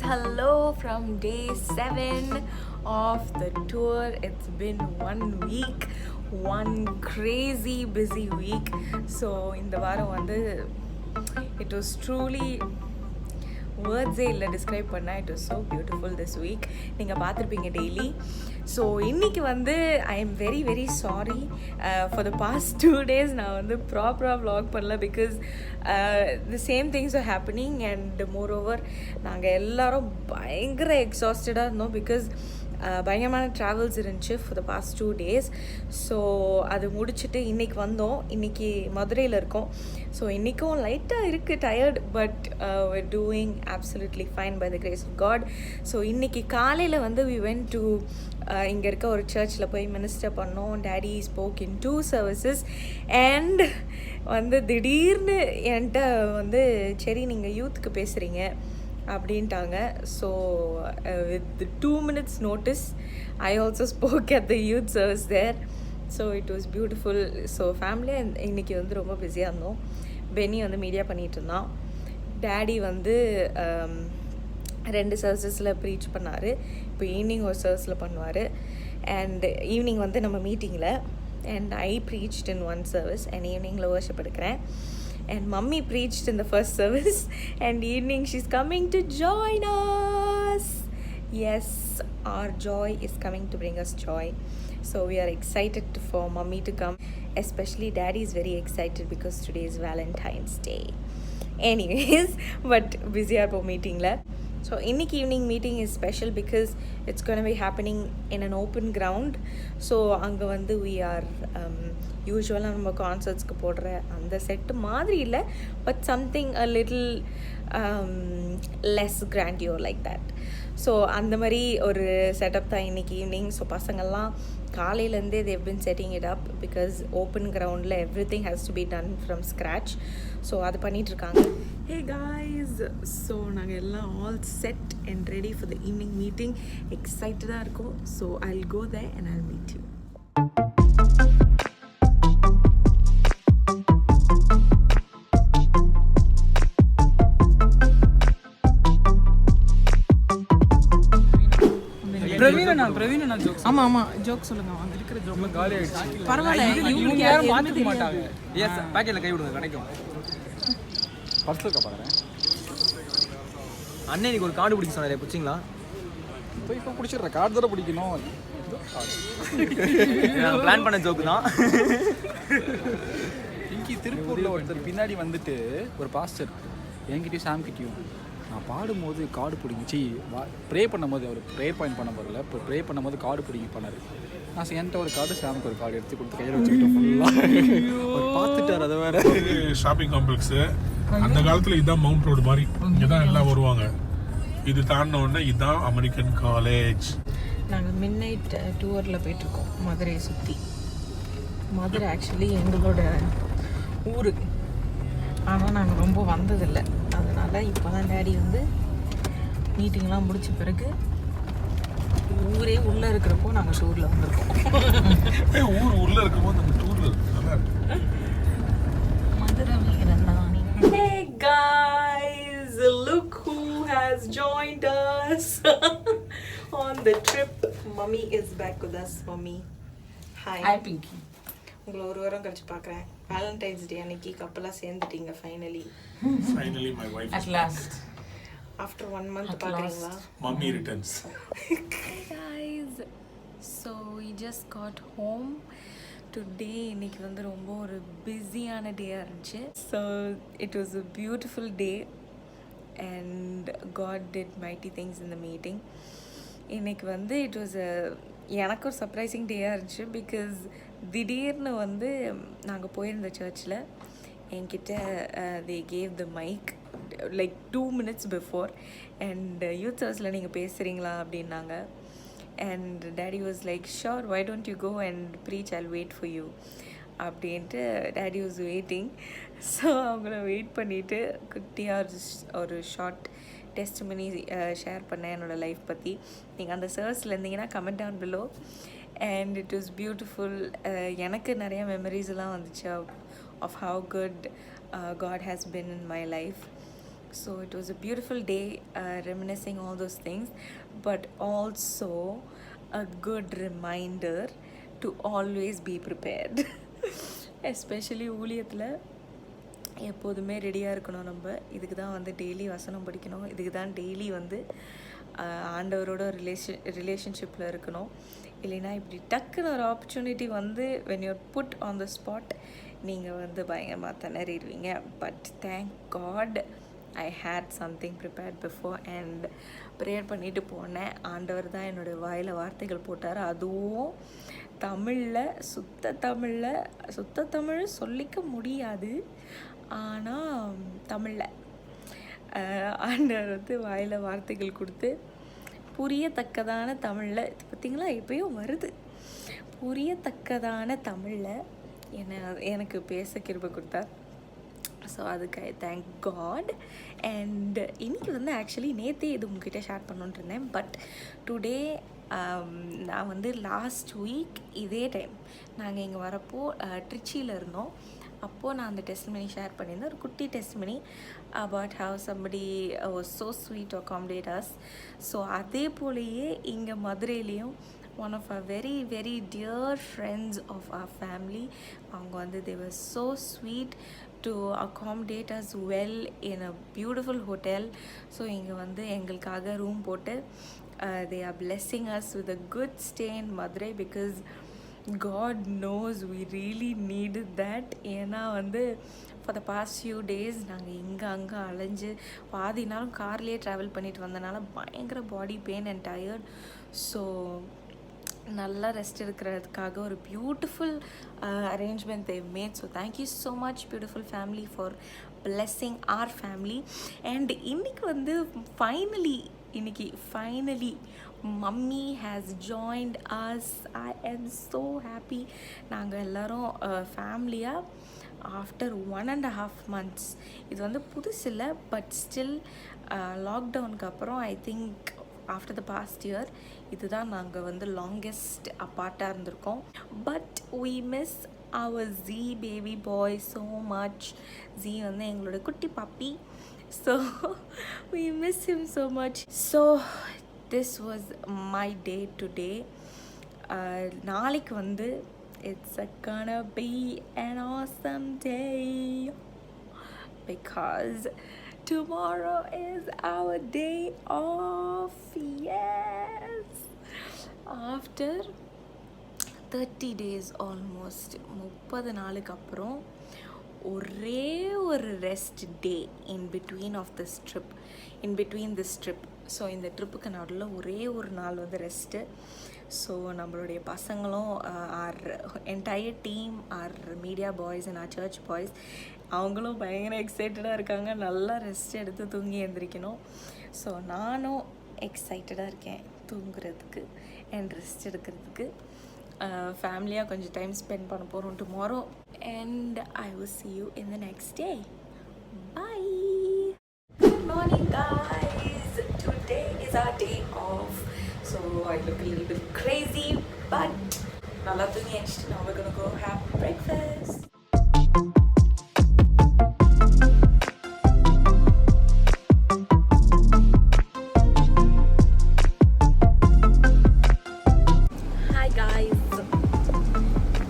Hello from day 7 of the tour. It's been 1 week, one crazy busy week. So in the varam vandu it was truly வேர்ட்ஸே இல்லை describe பண்ணால். It was so beautiful this week. நீங்கள் பார்த்துருப்பீங்க daily. So இன்றைக்கி வந்து I am very very sorry for the past 2 days நான் வந்து ப்ராப்பராக vlog பண்ணல. Because the same things are happening and moreover நாங்கள் எல்லோரும் பயங்கர எக்ஸாஸ்டடாக இருந்தோம். பிகாஸ் பயங்கரமான ட்ராவல்ஸ் இருந்துச்சு for the past 2 days. So அது முடிச்சுட்டு இன்றைக்கி வந்தோம். இன்றைக்கி மதுரையில் இருக்கோம். ஸோ இன்றைக்கும் லைட்டாக இருக்குது tired, but we're doing absolutely fine by the grace of God. So இன்றைக்கி காலையில் வந்து we went to இங்கே இருக்க ஒரு சர்ச்சில் போய் மினிஸ்டர் பண்ணோம். Daddy spoke in 2 services and வந்து திடீர்னு என்கிட்ட வந்து சரி நீங்கள் யூத்துக்கு பேசுகிறீங்க அப்படின்ட்டாங்க. So with 2 minutes notice I also spoke at the youth service there. So it was beautiful. So ஃபேமிலியாக இன்றைக்கி வந்து ரொம்ப பிஸியாக இருந்தோம். பெனி வந்து மீடியா பண்ணிகிட்டு இருந்தான். டேடி வந்து 2 சர்வீசஸில் ப்ரீச் பண்ணார். இப்போ ஈவினிங் ஒரு சர்வீஸில் பண்ணுவார். அண்ட் ஈவினிங் வந்து நம்ம மீட்டிங்கில் and I preached in 1 service and ஈவினிங்கில் வர்ஷிப் எடுக்கிறேன். And mummy preached in the first service and evening she's coming to join us. Yes, our joy is coming to bring us joy. So we are excited for mummy to come. Especially daddy is very excited because today is Valentine's Day. Anyways, but busy our meeting la. So இன்னைக்கு evening meeting is special because it's gonna be happening in an open ground. So அங்கே வந்து we are யூஸ்வலாக நம்ம கான்சர்ட்ஸ்க்கு போடுற அந்த set மாதிரி இல்லை, but something a little less grandiose like that. So அந்த மாதிரி ஒரு செட்டப் தான் இன்றைக்கி ஈவினிங். ஸோ பசங்கள்லாம் காலையிலேருந்தே they've been setting it up because open கிரவுண்டில் everything has to be done from scratch. So அது பண்ணிகிட்ருக்காங்க. ஹே காய்ஸ், ஸோ நாங்கள் எல்லாம் all set and ready for the evening meeting. எக்ஸைட்டடாக இருக்கும். So I will go there and I will meet you. Praveena jokes. ஆமா joke சொல்லுங்க. அங்க இருக்கிற ஜோக்ல காலி ஆயிடுச்சு. பரவாயில்லை, இவங்க யாரும் மாத்திக்க மாட்டாங்க. எஸ், பாக்கெட்ல கை விடுங்க, கிடைக்கும். பர்ஸ்ல பாக்குறேன். அண்ணே நீங்க ஒரு கார்டு பிடிக்க சொன்னாரே, பிடிச்சிங்களா? இப்போ பிடிச்சிடுற கார்டு தர பிடிக்கணும். நான் பிளான் பண்ண ஜோக் தான். இங்கி திருப்பூர்ல ஒருத்தர் பின்னாடி வந்துட்டு ஒரு பாஸ்டர் என்கிட்டயும் சாம் கிட்டயும் நான் பாடும்போது கார்டு பிடிங்கிச்சு, ப்ரே பண்ணும்போது அவர் ப்ரே பாயிண்ட் பண்ண போதில்ல, இப்போ ப்ரே பண்ணும்போது கார்டு பிடிங்கி பண்ணார். நான் என்கிட்ட ஒரு கார்டு, சாமுக்கு ஒரு கார்டு எடுத்து கொடுத்து கையில் வச்சுக்கிட்டோம். ஃபுல்லாக பார்த்துட்டார். அதை வேற ஷாப்பிங் காம்ப்ளெக்ஸு. அந்த காலத்தில் இதுதான் மவுண்ட் ரோடு மாதிரி, இங்கே தான் எல்லாம் வருவாங்க. இது தாண்டின உடனே இதுதான் அமெரிக்கன் காலேஜ். நாங்கள் மிட் நைட் டூரில் போயிட்டுருக்கோம் மதுரையை சுற்றி. மதுரை ஆக்சுவலி எங்களோட ஊர், ஆனால் நாங்கள் ரொம்ப வந்ததில்லை. அதனால் இப்போ தான் டேடி வந்து மீட்டிங்லாம் முடிச்ச பிறகு ஊரே உள்ளே இருக்கிறப்போ நாங்கள் டூரில் வந்திருக்கோம். ஊர் உள்ளே இருக்கும்போது நம்ம டூரில் நல்லா இருக்கு. Madurai வீரந்தானி. Hey guys, look who has joined us on the trip. Mummy is back with us. Mummy, hi. Hi Pinky. உங்களை ஒரு வாரம் கழிச்சு பார்க்குறேன். வேலண்டைன்ஸ் டே அன்னைக்கு கப்பலாக சேர்ந்துட்டீங்க finally. Finally my wife At last. After 1 month பார்க்குறீங்களா? Mummy returns. Guys, so we just got home today. இன்னைக்கு வந்து ரொம்ப ஒரு பிஸியான டேயாக இருந்துச்சு. So it was a beautiful day and God did mighty things in the meeting. இன்னைக்கு வந்து it was எனக்கு ஒரு சர்ப்ரைசிங் டேயாக இருந்துச்சு. பிகாஸ் திடீர்னு வந்து நாங்கள் போயிருந்த சர்ச்சில் என்கிட்ட they gave the mic like 2 minutes before and youth serviceல நீங்கள் பேசுகிறீங்களா அப்படின்னாங்க. and daddy was like, sure, why don't you go and preach, I'll wait for you அப்படின்ட்டு daddy was waiting. ஸோ அவங்கள வெயிட் பண்ணிவிட்டு குட்டியாக ஒரு ஷார்ட் டெஸ்டிமனி ஷேர் பண்ணேன் என்னோடய லைஃப் பற்றி. நீங்கள் அந்த சர்ச்சில் இருந்தீங்கன்னா comment down below. And it was beautiful. எனக்கு நிறைய மெமரிஸ் எல்லாம் வந்துச்சு of how good God has been in my life. So it was a beautiful day, reminiscing all those things, but also a good reminder to always be prepared. Especially ஊழியத்தில் எப்போதுமே ரெடியாக இருக்கணும். நம்ம இதுக்கு தான் வந்து டெய்லி வசனம் படிக்கணும், இதுக்கு தான் டெய்லி வந்து ஆண்டவரோட ரிலேஷன்ஷிப்பில் இருக்கணும். இல்லைன்னா இப்படி டக்குன்னு ஒரு ஆப்பர்ச்சுனிட்டி வந்து when you're put on the spot நீங்கள் வந்து பயங்கரமாக திணறிடுவீங்க. But thank God I had something prepared before and prayer பண்ணிட்டு போனேன். ஆண்டவர் தான் என்னுடைய வாயில் வார்த்தைகள் போட்டார். அதுவும் தமிழில், சுத்த தமிழ் சொல்லிக்க முடியாது, ஆனால் தமிழில் ஆண்டவர் வந்து வாயில் வார்த்தைகள் கொடுத்து புரியத்தக்கதான தமிழில், பார்த்திங்களா இப்போயும் வருது, புரியத்தக்கதான தமிழில் எனக்கு பேச கிருபை கொடுத்தார். ஸோ அதுக்கு ஐ தேங்க் காட். அண்ட் இன்றைக்கி வந்து ஆக்சுவலி நேற்றே இது உங்ககிட்ட ஷேர் பண்ணணுன்ட்டு இருந்தேன். பட் டுடே நான் வந்து லாஸ்ட் வீக் இதே டைம் நாங்கள் இங்கே வரப்போ ட்ரிச்சியில் இருந்தோம். அப்போது நான் அந்த டெஸ்ட்மனி ஷேர் பண்ணியிருந்தேன், ஒரு குட்டி testimony about how somebody was so sweet to accommodate us. So அதே போலேயே இங்கே மதுரையிலையும் one of our very very dear friends of our family, அவங்க வந்து they were so sweet to accommodate us well in a beautiful hotel. So இங்கே வந்து எங்களுக்காக room போட்டு they are blessing us with a good stay in Madurai because God knows we really needed that. ஏன்னா வந்து for the past few days நாங்கள் இங்கே அங்கே அலைஞ்சு பாதி நாளும் கார்லேயே ட்ராவல் பண்ணிட்டு வந்தனால பயங்கர body pain and tired. So நல்லா ரெஸ்ட் எடுக்கிறதுக்காக ஒரு beautiful arrangement they've made. So thank you so much beautiful family for blessing our family. And இன்றைக்கி வந்து finally mummy has joined us. I am so happy. நாங்கள் எல்லோரும் ஃபேமிலியாக ஆஃப்டர் 1.5 months, இது வந்து புதுசு இல்லை, பட் ஸ்டில் லாக்டவுனுக்கு அப்புறம் I think after the past year இதுதான் நாங்கள் வந்து லாங்கெஸ்ட் அப்பார்ட்டாக இருந்திருக்கோம். But we miss our Z baby boy so much. Z வந்து எங்களோட குட்டி பாப்பி. So we miss him so much. So this was my day today. நாளைக்கு வந்து it's gonna be an awesome day because tomorrow is our day off. Yes, after 30 days almost 30 நாளுக்கு அப்புறம் ஒரே ஒரு rest day in between this trip. So இந்த ட்ரிப்புக்கு நடுவில் ஒரே ஒரு நாள் வந்து ரெஸ்ட்டு. ஸோ நம்மளுடைய பசங்களும் our entire team our media boys and our church boys அவங்களும் பயங்கர எக்ஸைட்டடாக இருக்காங்க. நல்லா ரெஸ்ட் எடுத்து தூங்கி எழுந்திரிக்கணும். ஸோ நானும் எக்ஸைட்டடாக இருக்கேன் தூங்குறதுக்கு அண்ட் ரெஸ்ட் எடுக்கிறதுக்கு. ஃபேமிலியாக கொஞ்சம் டைம் ஸ்பெண்ட் பண்ண போகிறோம் tomorrow. And I will see you in the next day. Bye. Good morning guys. Today is our day off. So I look a little bit crazy, but nalla thungi enchittu now we're gonna go have breakfast. Hi guys.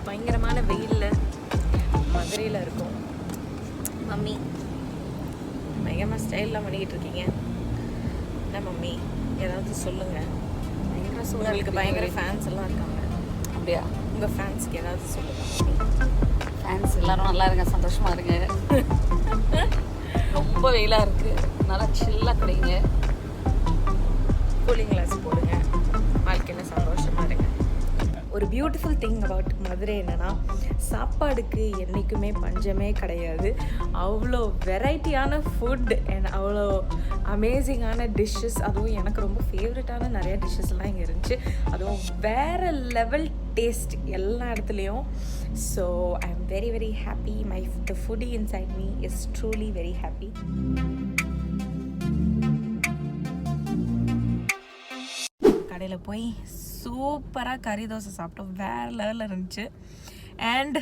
பயங்கரமான வெயில்ல மதுரையில் இருக்கோம். Mummy பயங்கரமாக ஸ்டைல்லாம் பண்ணிக்கிட்டு இருக்கீங்க. என்ன mummy ஏதாவது சொல்லுங்கள். உங்களுக்கு பயங்கர ஃபேன்ஸ் எல்லாம் இருக்காங்க. அப்படியா? உங்கள் ஃபேன்ஸ்க்கு ஏதாவது சொல்லுங்கள். ஃபேன்ஸ் எல்லோரும் நல்லா இருங்க, சந்தோஷமாக இருங்க. ரொம்ப வெயிலாக இருக்குது, நல்லா சில்லாக கிடைங்க. கூலிங் கிளாஸ் போடுங்க, வாழ்க்கையில் சந்தோஷமாக இருங்க. ஒரு பியூட்டிஃபுல் திங் அபவுட் மதுரை என்னென்னா சாப்பாடுக்கு என்றைக்குமே பஞ்சமே கிடையாது. அவ்வளோ வெரைட்டியான ஃபுட் அண்ட் அவ்வளோ அமேசிங்கான டிஷ்ஷஸ். அதுவும் எனக்கு ரொம்ப ஃபேவரட்டான நிறைய டிஷ்ஷஸ்லாம் இங்கே இருந்துச்சு. அதுவும் வேறு லெவல் டேஸ்ட் எல்லா இடத்துலையும். So I am very very happy. The foodie inside me is truly very happy. கடையில் போய் சூப்பராக கறி தோசை சாப்பிட்டோம். வேறு லெவலில் இருந்துச்சு. அண்ட்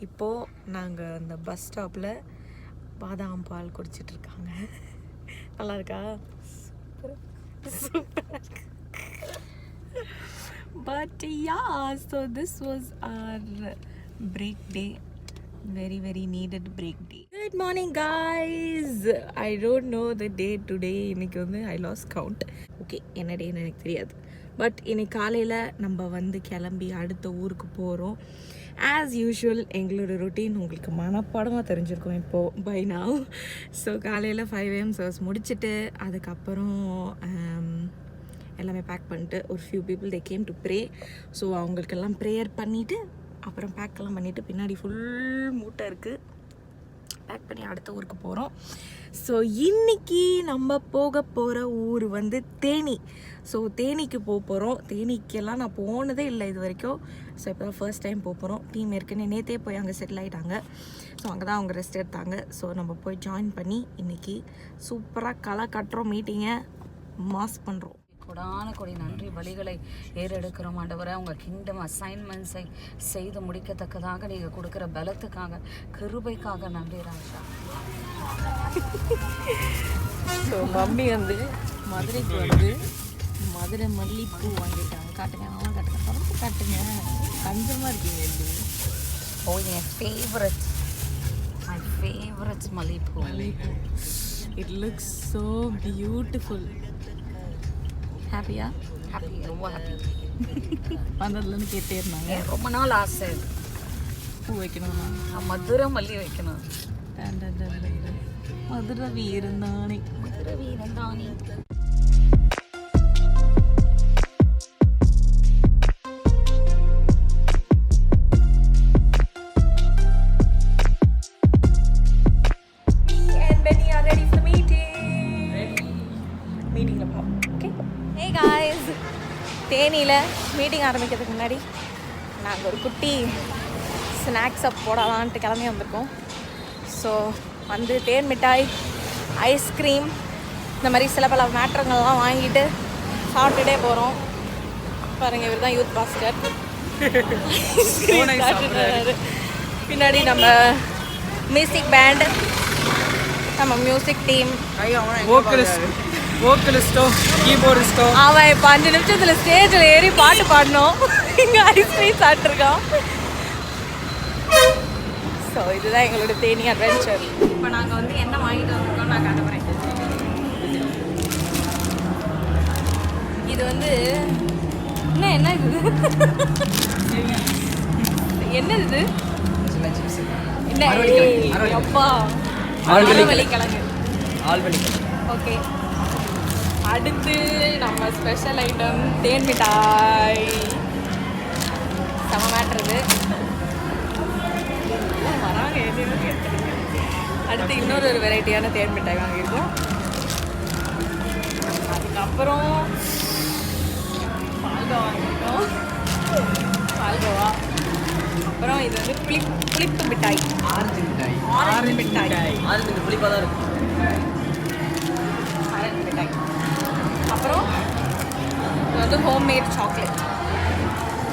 இப்போது நாங்கள் அந்த பஸ் ஸ்டாப்பில் பாதாம் பால் குடிச்சிட்ருக்காங்க. நல்லா இருக்கா? Super. But yeah, so this was our break day. Very needed break day. Good morning guys. I don't know the day today. இன்னைக்கு வந்து I lost count. Okay, என்ன டேன்னு எனக்கு தெரியாது. பட் இன்னைக்கு காலையில் நம்ம வந்து கிளம்பி அடுத்த ஊருக்கு போகிறோம். ஆஸ் யூஷுவல் எங்களோட ரொட்டீன் உங்களுக்கு மனப்பாடமாக தெரிஞ்சிருக்கோம் இப்போது பை நவ். ஸோ காலையில் 5 AM சர்வீஸ் முடிச்சுட்டு அதுக்கப்புறம் எல்லாமே பேக் பண்ணிட்டு ஒரு few people they came to pray. So அவங்களுக்கெல்லாம் ப்ரேயர் பண்ணிவிட்டு அப்புறம் பேக்கெல்லாம் பண்ணிவிட்டு பின்னாடி ஃபுல் மூட்டை இருக்குது, பேக் பண்ணி அடுத்த ஊருக்கு போகிறோம். ஸோ இன்றைக்கி நம்ம போக போகிற ஊர் வந்து தேனி. ஸோ தேனிக்கு போகிறோம். தேனிக்கெல்லாம் நான் போனதே இல்லை இது வரைக்கும். ஸோ இப்போ தான் ஃபர்ஸ்ட் டைம் போகிறோம். டீம் ஏற்கனவே நேற்றே போய் அங்கே செட்டில் ஆகிட்டாங்க. ஸோ அங்கே தான் அவங்க ரெஸ்ட் எடுத்தாங்க. ஸோ நம்ம போய் ஜாயின் பண்ணி இன்றைக்கி சூப்பராக களை கட்டுறோம், மீட்டிங்கை மாஸ் பண்ணுறோம். கொடி நன்றி பலிகளை ஏறெடுக்கிறோம் ஆண்டவரே. உங்கள் கிங்டம் அசைன்மெண்ட்ஸை செய்து முடிக்கத்தக்கதாக நீங்கள் கொடுக்குற பலத்துக்காக கிருபைக்காக நன்றி ராஜா. ஸோ மம்மி வந்து மதுரைக்கு வந்து மதுரை மல்லிப்பூ வாங்கிட்டாங்க. காட்டுங்க, அவன் காட்டுங்க, பரப்பு காட்டுங்க, கஞ்சமாக இருக்கீங்க. எப்படி ஓ என் ஃபேவரட், மை ஃபேவரட் மல்லிப்பூ. It looks so beautiful. ஹாப்பியா? ஹாப்பி, ரொம்ப ஹாப்பி. வந்ததுலேருந்து கேட்டே இருந்தாங்க. ரொம்ப நாள் ஆசை பூ வைக்கணும்னா மதுரை மல்லி வைக்கணும். மதுரை வீரந்தானே, மதுரை வீரந்தானே. தேனியில் மீட்டிங் ஆரம்பிக்கிறதுக்கு முன்னாடி நாங்கள் ஒரு குட்டி ஸ்நாக்ஸை போடலான்ட்டு கிளம்பி வந்திருக்கோம். ஸோ வந்து தேன் மிட்டாய், ஐஸ்கிரீம், இந்த மாதிரி சில பல மேட்டருங்கள்லாம் வாங்கிட்டு சாப்பிட்டுட்டே போகிறோம். பாருங்கள், இவர் தான் யூத் பாஸ்டர். பின்னாடி நம்ம மியூசிக் பேண்டு, நம்ம மியூசிக் டீம், வோக்கலிஸ்டோ கீபோர்டிஸ்டோ. அவன் இப்போ 5 நிமிஷத்தில் ஸ்டேஜில் ஏறி பாட்டு பாடணும். இங்கே ஐஸ்கிரீம் சாப்பிட்ருக்கான். ஸோ இதுதான் எங்களோட தேனி அட்வென்ச்சர். இப்போ நாங்கள் வந்து என்ன வாங்கிட்டு வந்திருக்கோம் நான் காட்டுறேன். இது வந்து என்ன இது என்னது என்ன அப்பா ஆழ்வெளிக்கிழங்கு. ஓகே, அடுத்து நம்ம ஸ்பெஷல் ஐட்டம் தேன் மிட்டாய். செம மேட்ருது வராங்க. அடுத்து இன்னொரு வெரைட்டியான தேன் மிட்டாய் வாங்கியிருக்கோம். அதுக்கப்புறம் பால்கோவா வாங்கியிருக்கோம், பால்கோவா. அப்புறம் இது வந்து புளிப்பு மிட்டாய், ஆரஞ்சு மிட்டாய். ஆரஞ்சு புளிப்பாக தான் இருக்கும். ஆரஞ்சு மிட்டாய். அப்புறம் இது வந்து ஹோம்மேட் சாக்லேட்.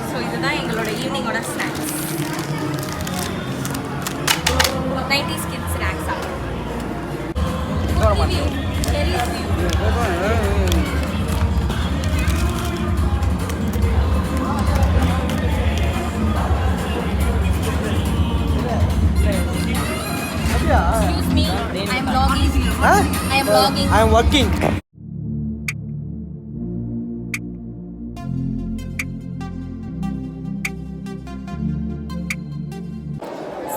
ஸோ இதுதான் எங்களோட ஈவினிங்கோட ஸ்நாக்ஸ். 90s கிட்ஸ் ஸ்நாக்ஸ் ஆகும். Excuse me, I am vlogging. I am vlogging. I am working.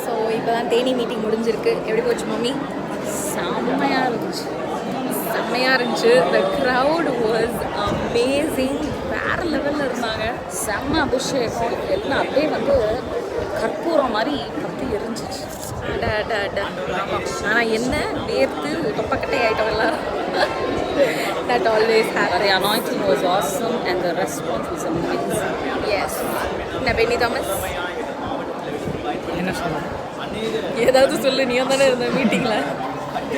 So இப்போ தான் தேனி மீட்டிங் முடிஞ்சிருக்கு. எப்படி போச்சு மம்மி? செம்மையாக இருந்துச்சு, செம்மையாக இருந்துச்சு. த க்ரௌட் வாஸ் அமேசிங். வேறு லெவலில் இருந்தாங்க. செம்ம அபிஷேகம். எல்லாம் அப்படியே வந்து கற்பூரம் மாதிரி பற்றி எரிஞ்சிச்சு. ஆனால் என்ன வேர்த்து தொப்பக்கட்டை ஆகிட்டோம் எல்லாரும். That always happens. The anointing was awesome and the response was amazing. Yes. என்ன பென்னி தாமஸ் என்ன சொல்ல, ஏதாவது சொல்லு. நீ தானே இருந்த மீட்டிங்கில்.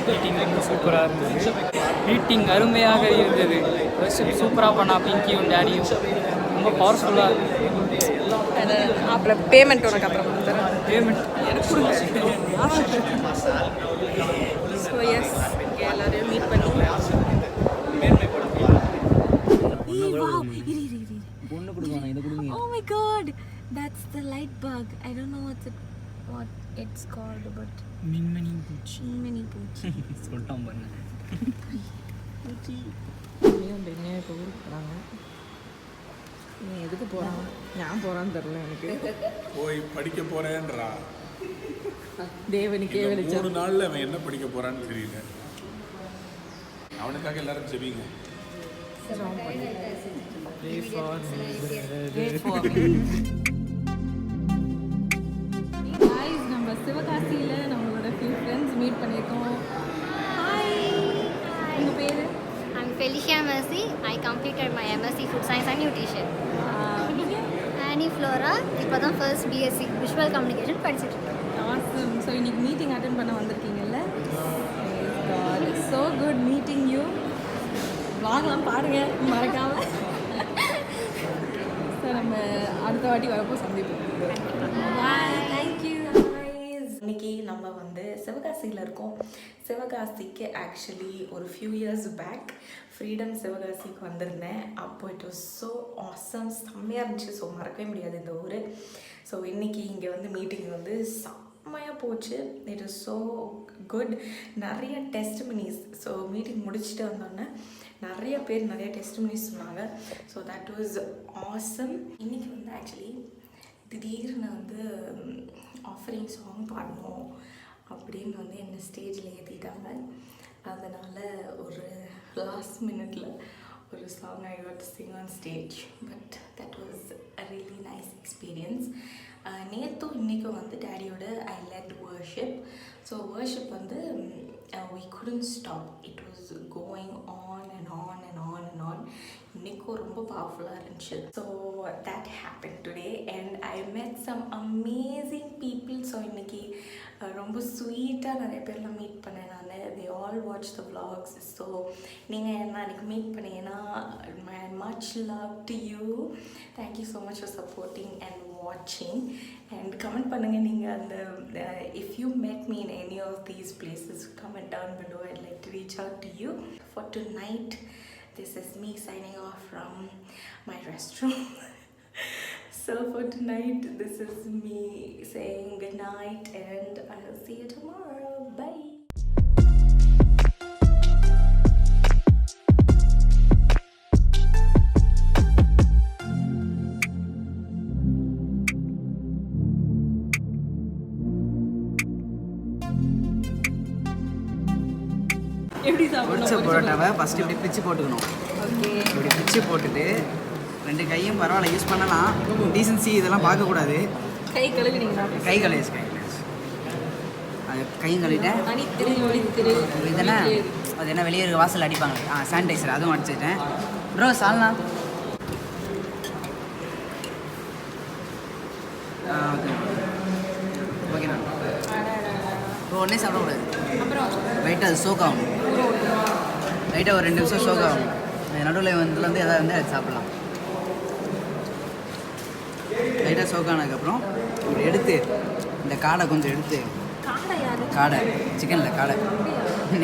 மீட்டிங் ரொம்ப சூப்பராக இருந்தது. மீட்டிங் அருமையாக இருந்தது. சூப்பராக பண்ணா பிங்கியும் டேடியும். ரொம்ப பவர்ஃபுல்லாக இருந்தது. அப்புறம் பேமெண்ட் உனக்கு அப்புறம் கொடுத்துறேன். பேமெண்ட் எனக்கு கொடுங்க. ஸோ எஸ், எல்லாரையும் மீட் பண்ணி பொண்ணு கொடுங்க இதை கொடுங்க. Oh my god, that's the light bug. I don't know what it's called, but மின்மினி பூச்சி. mini பூச்சி. சொல்லிட்டோம் பாருங்க. பூச்சி. நீயும் பெண்ணியும் இப்போ ஊருக்கு போகிறாங்க. நீ எதுக்கு போகிறான்? நான் போகிறான்னு தெரில எனக்கு. போய் படிக்க போறேன்றா. தேவனுக்கே வெளிச்சம். 3 நாள்ல அவன் என்ன படிக்க போறான்னு தெரியல. அவனுக்காக எல்லாரும் ஜெபிங்க. Guys, நம்ம சிவகாசியில் நம்மளோட few friends மீட் பண்ணியிருக்கோம். ஹாய், உங்கள் பேர்? I'm Felicia Mercy. I completed my MSc Food Science and Nutrition. Annie Flora. இப்போ தான் ஃபர்ஸ்ட் BSc Visual Communication படிச்சுட்டு இருக்கேன். ஆசம். ஸோ இன்னைக்கு மீட்டிங் அட்டென்ட் பண்ண வந்திருக்கீங்கல்ல? God, it's so good meeting you. வாங்கலாம் பாருங்க மறக்காமல். ஸோ நம்ம அடுத்த வாட்டி வரப்போ சந்திப்போம். Bye. Thank you guys. இன்னைக்கு நம்ம வந்து சிவகாசியில் இருக்கோம். சிவகாசிக்கு ஆக்சுவலி ஒரு ஃபியூ இயர்ஸ் பேக் ஃப்ரீடம் சிவகாசிக்கு வந்திருந்தேன். அப்போ இட் வாஸ் ஸோ ஆசம், செம்மையாக இருந்துச்சு. ஸோ மறக்கவே முடியாது இந்த ஊர். ஸோ இன்றைக்கி இங்கே வந்து மீட்டிங் வந்து செம்மையாக போச்சு. It is so good. நிறைய டெஸ்டிமனிஸ். ஸோ மீட்டிங் முடிச்சுட்டு வந்தோன்னே நிறைய பேர் நிறைய டெஸ்டிமனிஸ் சொன்னாங்க. So that was awesome. இன்றைக்கி வந்து ஆக்சுவலி திடீர்னு வந்து ஆஃபரிங் சாங் பாடணும் அப்படின்னு வந்து என்னை ஸ்டேஜில் ஏற்றிட்டாங்க. அதனால் ஒரு லாஸ்ட் மினிட்ல ஒரு song I got to sing on stage. But that was a really nice experience. நேற்றும் இன்றைக்கும் வந்து டேடியோட I led worship. So worship வந்து we couldn't stop. It was going on and on and on and on. இன்றைக்கும் ரொம்ப பவர்ஃபுல்லாக இருந்துச்சு. So that happened today and I met some amazing people. So இன்றைக்கி ரொம்ப ஸ்வீட்டாக நிறைய பேர்லாம் மீட் பண்ணேன் நான். they all watch the vlogs. So நீங்கள் என்ன அன்றைக்கி மீட் பண்ணீங்கன்னா much love to you. Thank you so much for supporting and watching. And comment பண்ணுங்கள் நீங்கள் அந்த if you met me in any of these places, comment down below. I'd like to reach out to you. For tonight, this is me signing off from my restroom. So for tonight, this is me saying good night and I'll see you tomorrow. Bye. எப்படி சாப்பிடணும்? பொரிச்ச பரோட்டாவை first இப்படி பிச்சு போட்டுக்கணும். Okay. இப்படி பிச்சு போட்டுட்டு 2 கையும் பரவாயில்ல யூஸ் பண்ணலாம். டீசன்சி இதெல்லாம் பார்க்கக்கூடாது. கை கழுவினீங்களா? கை கழுவி அது கையும் கழுவிட்டேன். இதென்ன அது என்ன வெளியே வாசல் அடிப்பாங்க சானிடைசர், அதுவும் அடிச்சிட்டேன். ப்ரோ சால்னா ஓகேண்ணா. இப்போ ஒன்றே சாப்பிடக்கூடாது. லைட்டாக அது சோக் ஆகும். லைட்டாக ஒரு 2 நிமிஷம் சோக் ஆகும். நடுவில் வந்து எதாவது வந்து அது சாப்பிட்லாம். லைட்டாக சோக் ஆனதுக்கப்புறம் இப்படி எடுத்து இந்த காடை கொஞ்சம் எடுத்து, காடை சிக்கனில் காடை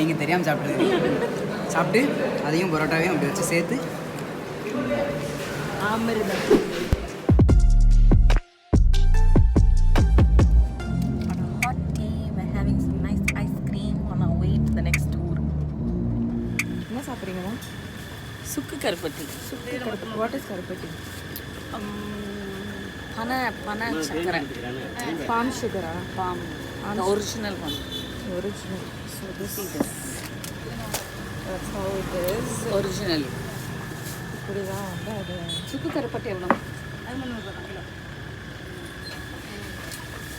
நீங்கள் தெரியாமல் சாப்பிட்டு அதையும் பரோட்டாவையும் அப்படி வச்சு சேர்த்து சுக்கு கருப்பட்டி. வாட் இஸ் கருப்பட்டி? பனை சக்கரை. பாம் சுகரா? Palm original palm. Original. So this is that's how it is. Original. இப்படிதான் வந்து அது சுக்கு கருப்பட்டி எவ்வளோ?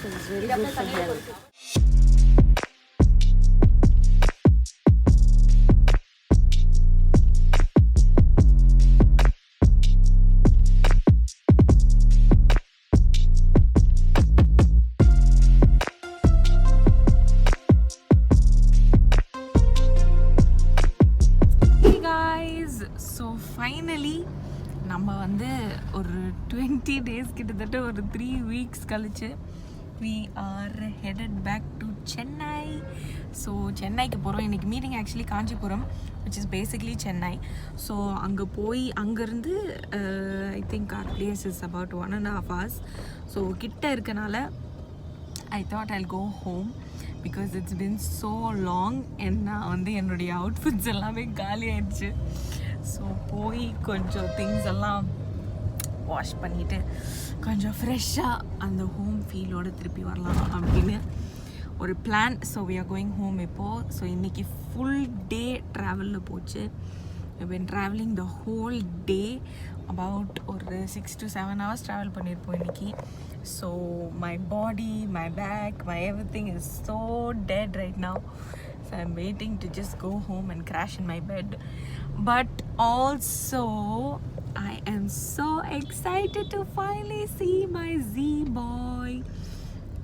it's very good for health. Finally நம்ம வந்து ஒரு 20 days கிட்டத்தட்ட ஒரு 3 weeks கழிச்சு we are headed back to Chennai. So சென்னைக்கு போகிறோம். இன்றைக்கி meeting actually Kanchipuram, which is basically Chennai. So அங்கே போய் அங்கேருந்து I think our place is about 1.5 hours. So கிட்ட இருக்கனால I thought I'll go home because it's been so long and நான் வந்து என்னுடைய அவுட்ஃபிட்ஸ் எல்லாமே காலி ஆயிடுச்சு. ஸோ போய் கொஞ்சம் திங்ஸ் எல்லாம் வாஷ் பண்ணிவிட்டு கொஞ்சம் ஃப்ரெஷ்ஷாக அந்த ஹோம் ஃபீலோடு திருப்பி வரலாம் அப்படின்னு ஒரு plan. So we are going home இப்போது. ஸோ இன்றைக்கி ஃபுல் டே ட்ராவலில் போச்சு. We've been traveling the whole day, about ஒரு 6 to 7 hours ட்ராவல் பண்ணியிருப்போம் இன்றைக்கி. So my body, my back, my everything is so dead right now. So I'm waiting to just go home and crash in my bed. But also I am so excited to finally see my Z boy.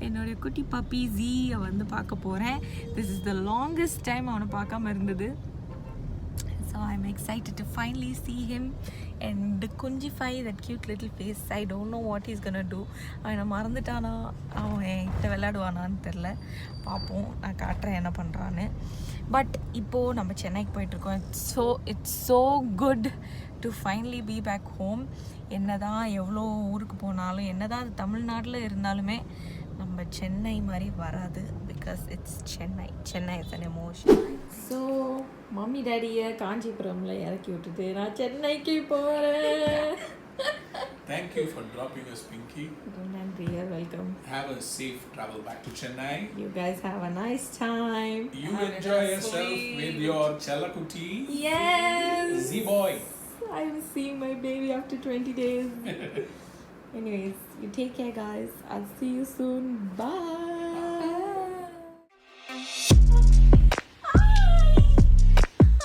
என்னோடய குட்டி puppy ஜீயை வந்து பார்க்க போகிறேன். This is the longest time அவனை பார்க்காம இருந்தது. So I am excited to finally see him and குஞ்சிஃபை that cute little face. I don't know what he's gonna do. அவனை மறந்துட்டானா, அவன் என்கிட்ட விளையாடுவானான்னு தெரில. பார்ப்போம், நான் காட்டுறேன் என்ன பண்ணுறான்னு. பட் இப்போது நம்ம சென்னைக்கு போயிட்டுருக்கோம். It's so good to finally be back home. என்ன தான் எவ்வளோ ஊருக்கு போனாலும், என்ன தான் அது தமிழ்நாட்டில் இருந்தாலுமே நம்ம சென்னை மாதிரி வராது. Because it's Chennai is an emotion. So mummy டேடியை காஞ்சிபுரமில் இறக்கி விட்டுட்டு நான் சென்னைக்கு போகிறேன். Thank you for dropping us, Pinky. நன்றி, welcome. Have a safe travel back to Chennai. You guys have a nice time. You enjoy yourself with your Chalakuti. Yes. Z boy. I'm seeing my baby after 20 days. Anyways, you take care, guys. I'll see you soon. Bye.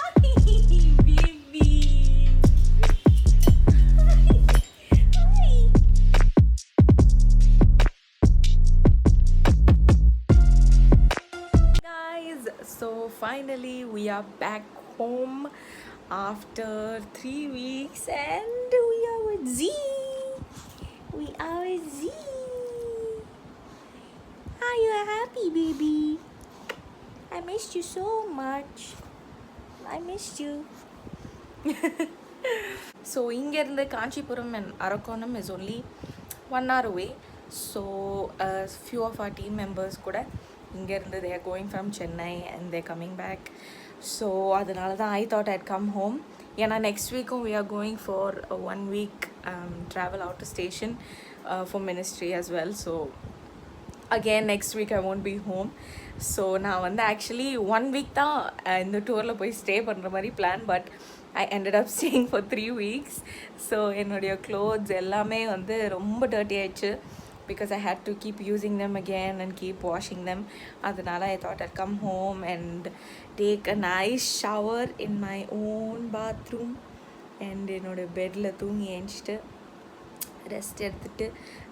Hi, baby. Hi. Guys, so finally we are back home after 3 weeks and we are with Z. We are with Z. Are you happy, baby? I missed you so much. I missed you. So இங்கேருந்து Kanchipuram and Arakonam is only 1 hour away. So a few of our team members கூட இங்கேருந்து they are going from Chennai and they're coming back. So அதனால தான் I thought I'd come home. ஏன்னா next வீக்கும் we are going for a 1 week travel out to station for ministry as well. So again next week I won't be home. So நான் வந்து actually 1 week தான் இந்த டூரில் போய் stay பண்ணுற மாதிரி plan. But I ended up staying for 3 weeks. So என்னுடைய clothes எல்லாமே வந்து ரொம்ப dirty ஆயிடுச்சு because I had to keep using them again and keep washing them. அதனால I thought I'd come home and take a nice shower in my own bathroom and என்னோட பெட்டில் தூங்கி ஏஞ்சிட்டு rest எடுத்துகிட்டு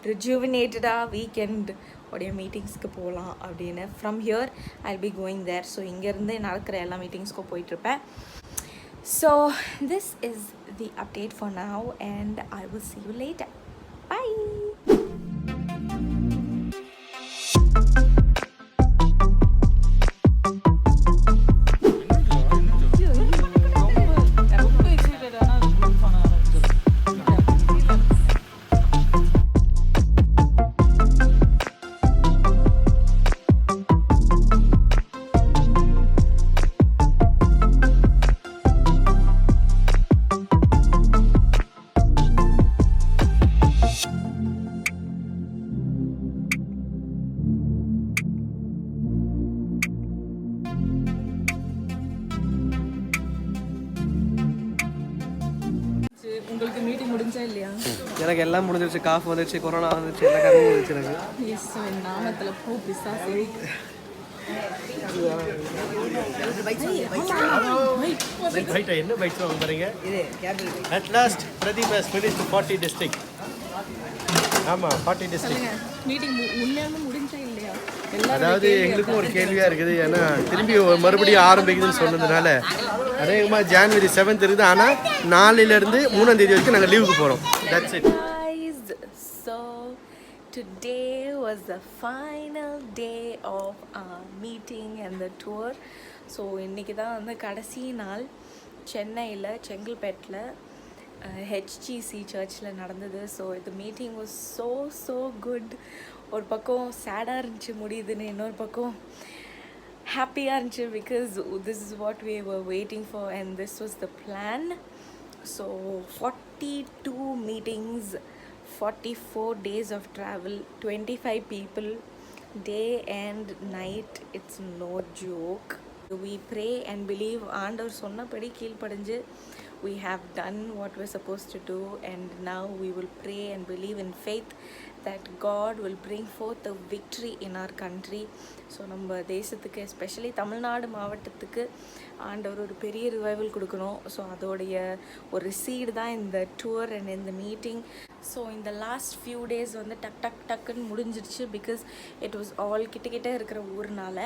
ரிஜுவினேட்டடாக வீக்கெண்ட் உடைய மீட்டிங்ஸ்க்கு போகலாம் அப்படின்னு. From here I'll be going there. So இங்கேருந்து நடக்கிற எல்லா மீட்டிங்ஸ்க்கும் போயிட்டுருப்பேன். So this is the update for now and I will see you later. Bye. உங்களுக்கு மீட்டிங் முடிஞ்சா இல்லையா? எனக்கு எல்லாம் முடிஞ்சிருச்சு. காஃப் வந்துருச்சு, கொரோனா வந்துருச்சு, எல்லா காரணமும் வந்துச்சு எனக்கு. எஸ், நாமத்தில் போ பிசாசு. பைட்டா என்ன பைட்ஸ் வாங்க போறீங்க? At last Pradeep has finished 40 district. ஆமா 40 district. மீட்டிங் உண்மையாலுமே முடிஞ்சா இல்லையா? அதாவது எங்களுக்கும் ஒரு கேள்வியா இருக்குது. ஏன்னா திரும்பி மறுபடியும் ஆரம்பிக்குதுன்னு சொன்னதுனால அதேமா ஜனவரி 7th இருக்குது. ஆனால் 4லேருந்து 3ஆம் தேதி வரைக்கும் நாங்கள் லீவுக்கு போகிறோம். That's it. So today was the final day of our meeting and the tour. So இன்றைக்கி தான் வந்து கடைசி நாள் சென்னையில் செங்கல்பேட்டில் ஹெச்ஜிசி சர்ச்சில் நடந்தது. ஸோ இந்த மீட்டிங் வாஸ் ஸோ குட். ஒரு பக்கம் சேடாக இருந்துச்சு முடியுதுன்னு, இன்னொரு பக்கம் ஹாப்பியாக இருந்துச்சு because this is what we were waiting for and this was the plan. So 42 meetings, 44 days of travel, 25 people, day and night. It's no joke. We pray and believe ஆண்டவர் சொன்னபடி கீழ்ப்படிஞ்சு we have done what we're supposed to do, and now we will pray and believe in faith that God will bring forth a victory in our country. So நம்ம தேசத்துக்கு especially Tamil Nadu மாவட்டத்துக்கு ஆண்டவர் ஒரு பெரிய revival கொடுக்கணும். So அதோடைய ஒரு seed தான் இந்த டூர் அண்ட் இந்த மீட்டிங். ஸோ இந்த லாஸ்ட் ஃபியூ டேஸ் வந்து டக்குன்னு முடிஞ்சிருச்சு பிகாஸ் இட் வாஸ் ஆல் கிட்ட இருக்கிற ஊர்னால.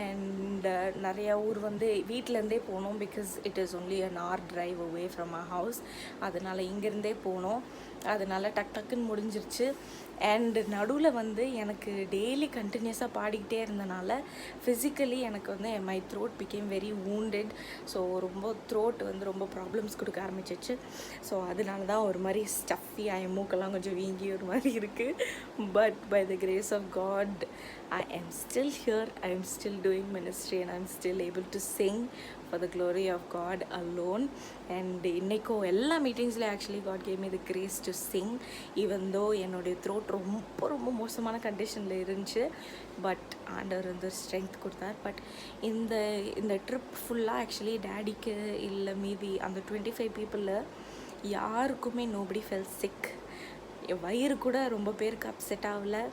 அண்ட் நிறையா ஊர் வந்து வீட்டிலேருந்தே போனோம் because it is only an hour drive away from our house. அதனால் இங்கேருந்தே போனோம். அதனால் டக்குன்னு முடிஞ்சிருச்சு. அண்ட் நடுவில் வந்து எனக்கு டெய்லி கண்டினியூஸாக பாடிக்கிட்டே இருந்தனால ஃபிசிக்கலி எனக்கு வந்து my throat became very wounded. So ரொம்ப த்ரோட் வந்து ரொம்ப ப்ராப்ளம்ஸ் கொடுக்க ஆரம்பிச்சிச்சு. ஸோ அதனால தான் ஒரு மாதிரி ஸ்டஃபி மூக்கெல்லாம் கொஞ்சம் வீங்கி ஒரு மாதிரி இருக்குது. But by the grace of God I am still here, I am still doing ministry, and I am still able to sing for the glory of God alone. And இன்னைக்கோ எல்லா மீட்டிங்ஸ்லேயும் actually God gave me the grace to sing even though என்னுடைய throat ரொம்ப மோசமான கண்டிஷனில் இருந்துச்சு. But ஆண்டவர் வந்து strength கொடுத்தார். But இந்த ட்ரிப் ஃபுல்லாக ஆக்சுவலி டேடிக்கு இல்லை மீதி அந்த 25 பீப்புளில் யாருக்குமே nobody felt sick. வயிறு கூட ரொம்ப பேருக்கு அப்செட் ஆகலை.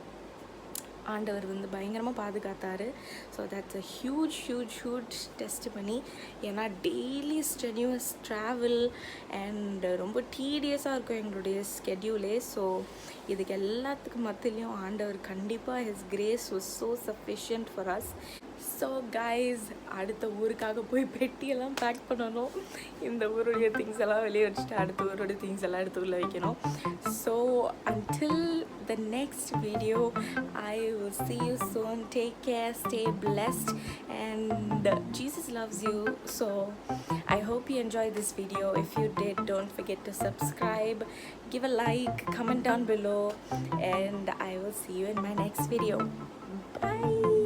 ஆண்டவர் வந்து பயங்கரமாக பாதுகாத்தார். So that's a huge testimony. ஏன்னா டெய்லி ஸ்ட்ரென்யூஸ் ட்ராவல் அண்ட் ரொம்ப டீடியஸாக இருக்கும் எங்களுடைய ஸ்கெட்யூலே. ஸோ இதுக்கு எல்லாத்துக்கும் மத்தியிலையும் ஆண்டவர் கண்டிப்பாக his grace was so sufficient for us. So guys, அடுத்த ஊருக்காக போய் பெட்டியெல்லாம் பேக் பண்ணணும். இந்த ஊருடைய திங்ஸ் எல்லாம் வெளியே வச்சுட்டு அடுத்த ஊருடைய திங்ஸ் எல்லாம் எடுத்து உள்ளே வைக்கணும். So until the next video, I will see you soon. Take care, stay blessed, and Jesus loves you. So I hope you enjoyed this video. If you did, don't forget to subscribe, give a like, comment down below, and I will see you in my next video. Bye.